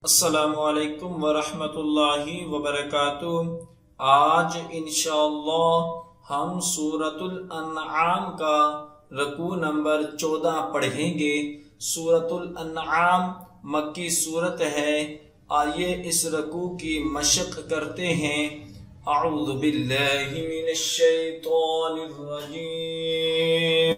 अस्सलामुअलैकुम वरहमतुल्लाहि वबरकातुह। आज इंशाअल्लाह हम सूरतुल अन्आम का रकू नंबर 14 पढ़ेंगे। सूरतुल अन्आम मक्की सूरत है। आइए इस रकू की मशक करते हैं। अऊज़ु बिल्लाहि मिनश शैतानिर रजीम।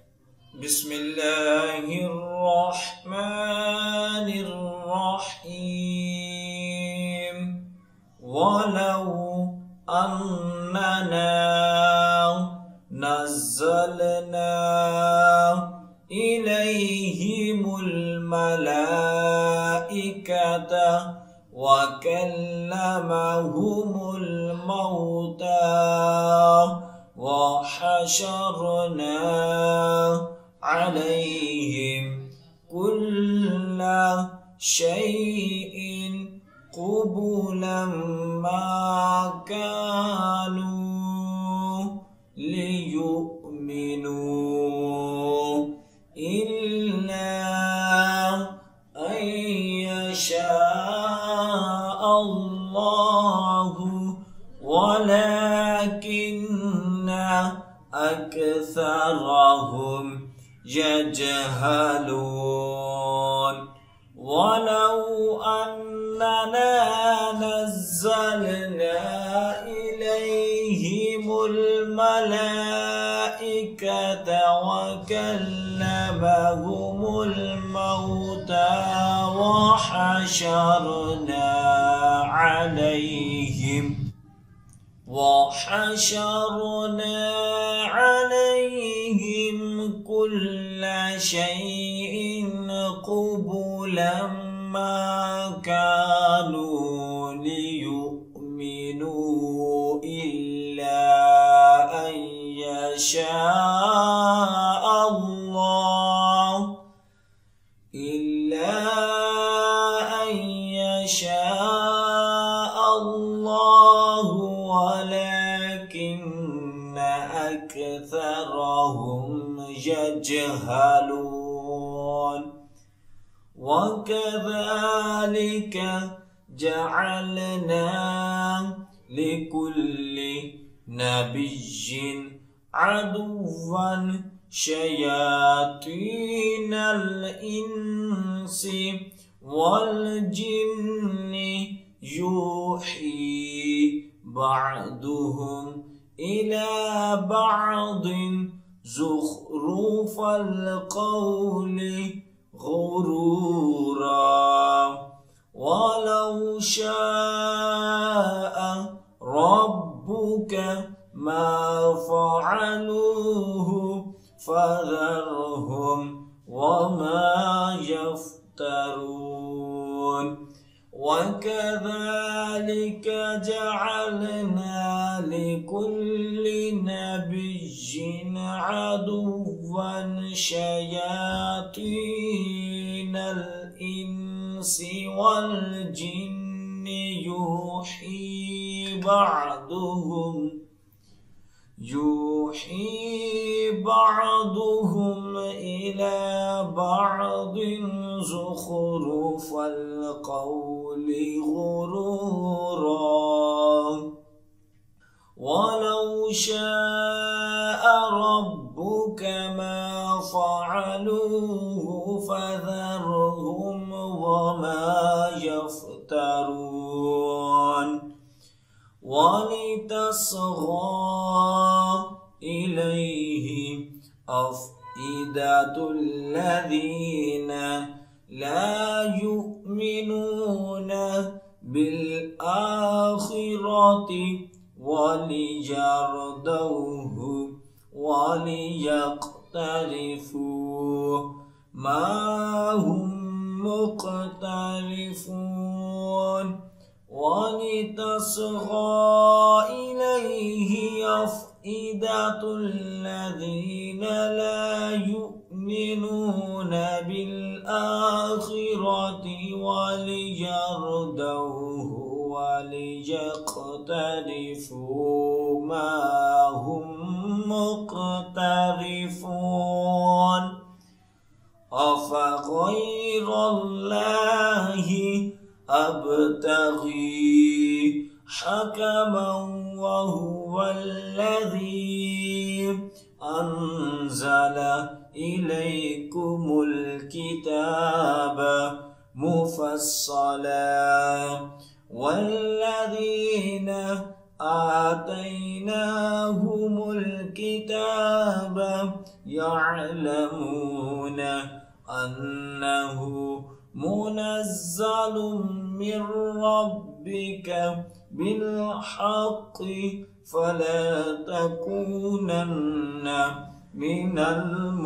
बिस्मिल्लाहिर्रहमानिर्रहीम। वलौ अन्नना नज़्ज़लना इलैहिमुल मलाइकता व कल्लमहुमुल मौता व हशरना अलैहिम कुल्ला शैइन क़ुबुलन मा कानू लियुमिनू इल्ला अन यशाअ अल्लाहु वलाकिन्ना अक्सरहुम यजहलून। वलौ अन्नना नज़्ज़लना इलैहिमुल मलाइकता व कल्लमहुमुल मौता व हशरना अलैहिम कुल्ल शैइन क़ुबुलन मा कानू लियुमिनू इल्ला अन यशाअ अल्लाहु वलाकिन्ना अक्सरहुम यजहलून। वकज़ालिक जअलना लिकुल्लि नबिय्यिन अदुव्वन शयातीनल इंसि वल जिन्नि यूही बअदुहुम इला बअदिन ज़ुख़रुफ़ल क़ौलि गुरूरा। वलौ शाअ रब्बुक मा फ़अलूहु फ़ज़रहुम वमा यफ़्तरून। वकज़ालिक जअलना लिकुल्लि नबिय्यिन अदुव्वन शयातीनल इंसि वल जिन्नि यूही बअदुहुम इला बअदिन ज़ुख़रुफ़ल क़ौलि गुरूरा। वलौ शाअ रब्बुक मा फ़अलूहु फ़ज़रहुम वमा यफ़्तरून। वलितस्ग़ा इलैहि अफ़इदतुल्लज़ीन ला युमिनून बिलआखिरति वलियरदौहु वलियक़्तरिफ़ू मा हुम मुक़तरिफ़ून। वलितस्ग़ा इलैहि अफ़इदतुल्लज़ीन ला युमिनून बिलआखिरति वलियरदौहु वलियक़्तरिफ़ू मा हुम मुक़तरिफ़ून। अफ़ग़ैरल्लाहि أبتغي حكما وهو الذي أنزل إليكم الكتاب مفصلا والذين آتيناهم الكتاب يعلمون أنه منزل من ربك بالحق فلا تكونن من الممترين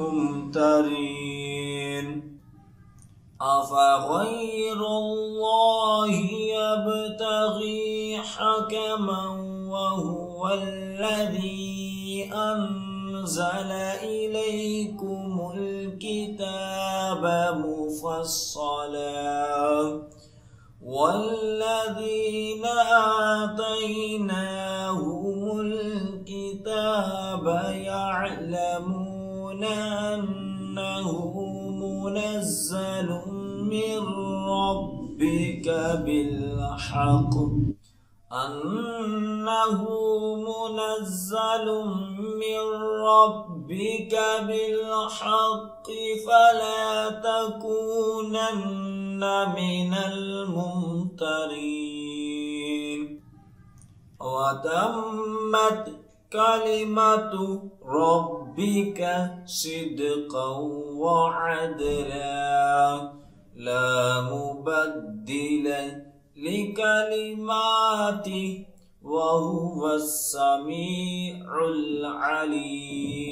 أفغير الله يبتغي حكما وهو الذي أنزل إليكم الكتاب مفصلا والذين آتيناهم الكتاب يعلمون أنه منزل من ربك بالحق فلا تكونن من الممترين وتمت كلمة ربك صدقا وعدلا لا مبدل لكلماته وهو السميع العليم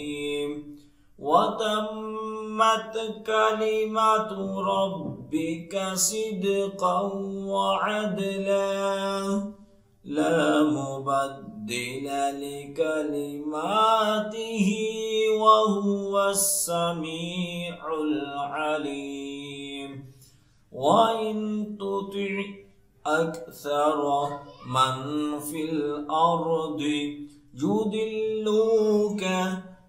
وتمت كلمة ربك صدقا وعدلا لا مبدل لكلماته وهو السميع العليم وإن تطع أكثر من في الأرض يضلوك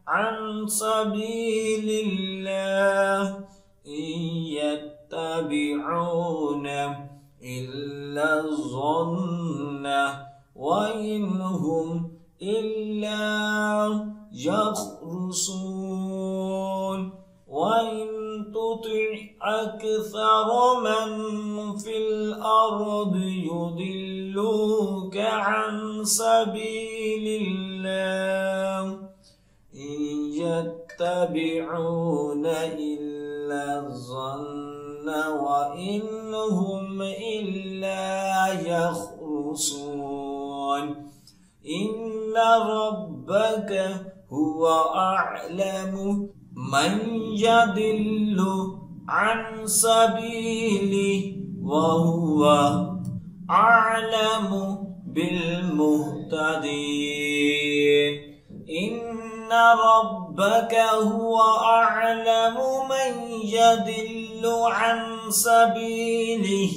عن سبيل الله إن يتبعون إلا الظن وإن هم إلا يخرصون وإن تطع أكثر من في الأرض يضلوك عن سبيل الله إن يتبعون إلا الظن وإن هم إلا يخرصون إن ربك هو أعلم من يضل عن سبيله وهو أعلم بالمهتدين إن ربك هو أعلم من يضل عن سبيله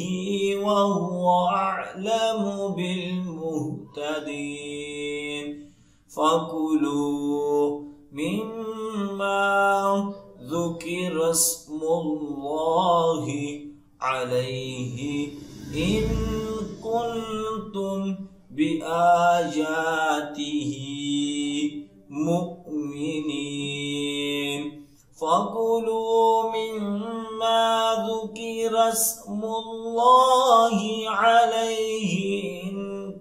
وهو أعلم بالمهتدين فكلوا مما ذكر اسم الله عليه إن كنتم بآياته مؤمنين فكلوا مما ذكر اسم الله عليه إن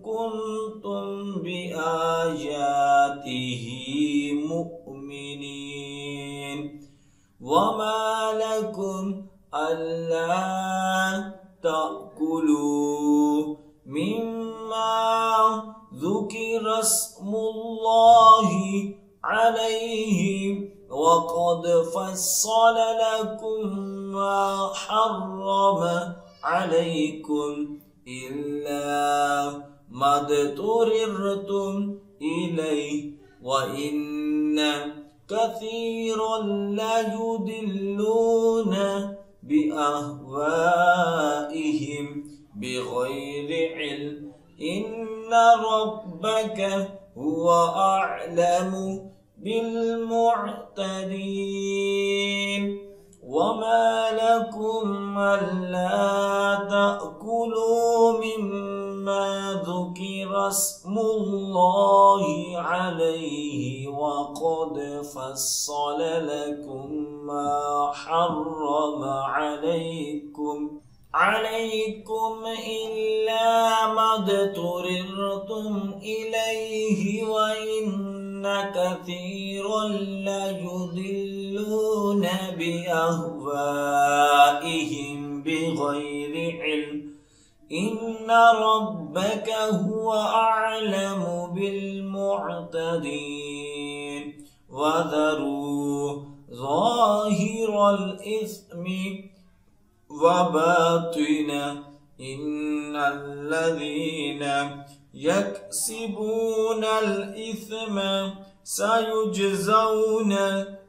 كنتم بآياته مؤمنين وما لكم ألا تأكلوا مما ذكر اسم الله عليه وقد فصل لكم ما حرم عليكم إلا ما اضطررتم إليه وإن كثيرا ليضلون بأهوائهم بغير علم إن ربك هو أعلم بالمعتدين وما لكم ألا تأكلوا مما ذكر اسم الله عليه وقد فصل لكم ما حرم عليكم إلا ما اضطررتم إليه وإن كثيرا ليضلون بأهوائهم بغير علم إن ربك هو أعلم بالمعتدين وذروا ظاهر الإثم وباطنه إن الذين يكسبون الإثم سيجزون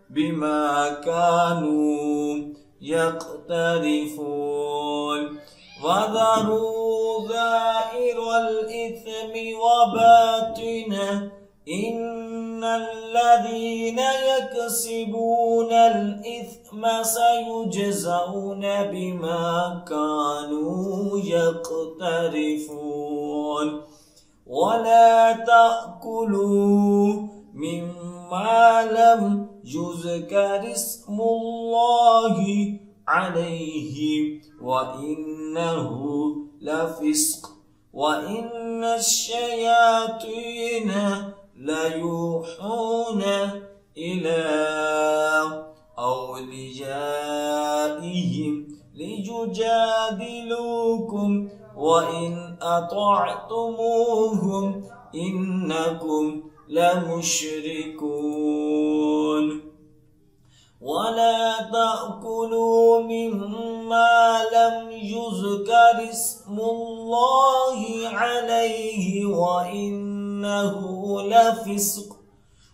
بما كانوا يقترفون وذروا ظاهر الإثم وباطنه إن الذين يكسبون الإثم سيجزون بما كانوا يقترفون ولا تأكلوا مما لم يذكر اسم الله عليه وإنه لفسق وإن الشياطين ليوحون إلى أوليائهم ليجادلوكم وإن أطعتموهم إنكم لمشركون ولا تأكلوا مما لم يذكر اسم الله عليه وإنه لفسق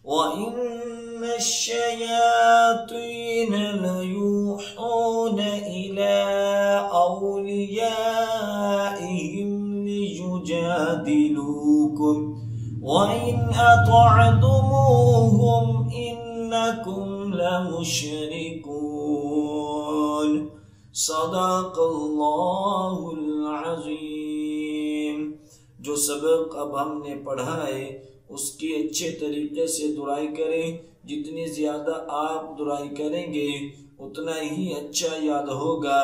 وإن الشياطين ليوحون إلى أوليائهم ليجادلوكم وإن أطعتموهم إنكم لمشركون صدق अल्लाह अज़ीम। जो सबक अब हमने पढ़ा है उसकी अच्छे तरीके से दुआई करें। जितनी ज़्यादा आप दुआई करेंगे उतना ही अच्छा याद होगा।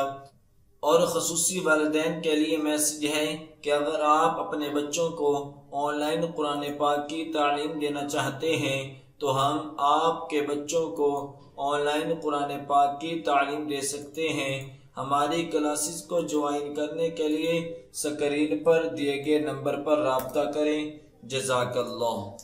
और ख़ुसूसी वालिदैन के लिए मैसेज है कि अगर आप अपने बच्चों को ऑनलाइन कुरान पाक की तालीम देना चाहते हैं तो हम आपके बच्चों को ऑनलाइन कुरान पाक की तालीम दे सकते हैं। हमारी क्लासेस को ज्वाइन करने के लिए स्क्रीन पर दिए गए नंबर पर राब्ता करें। जज़ाकल्लाह।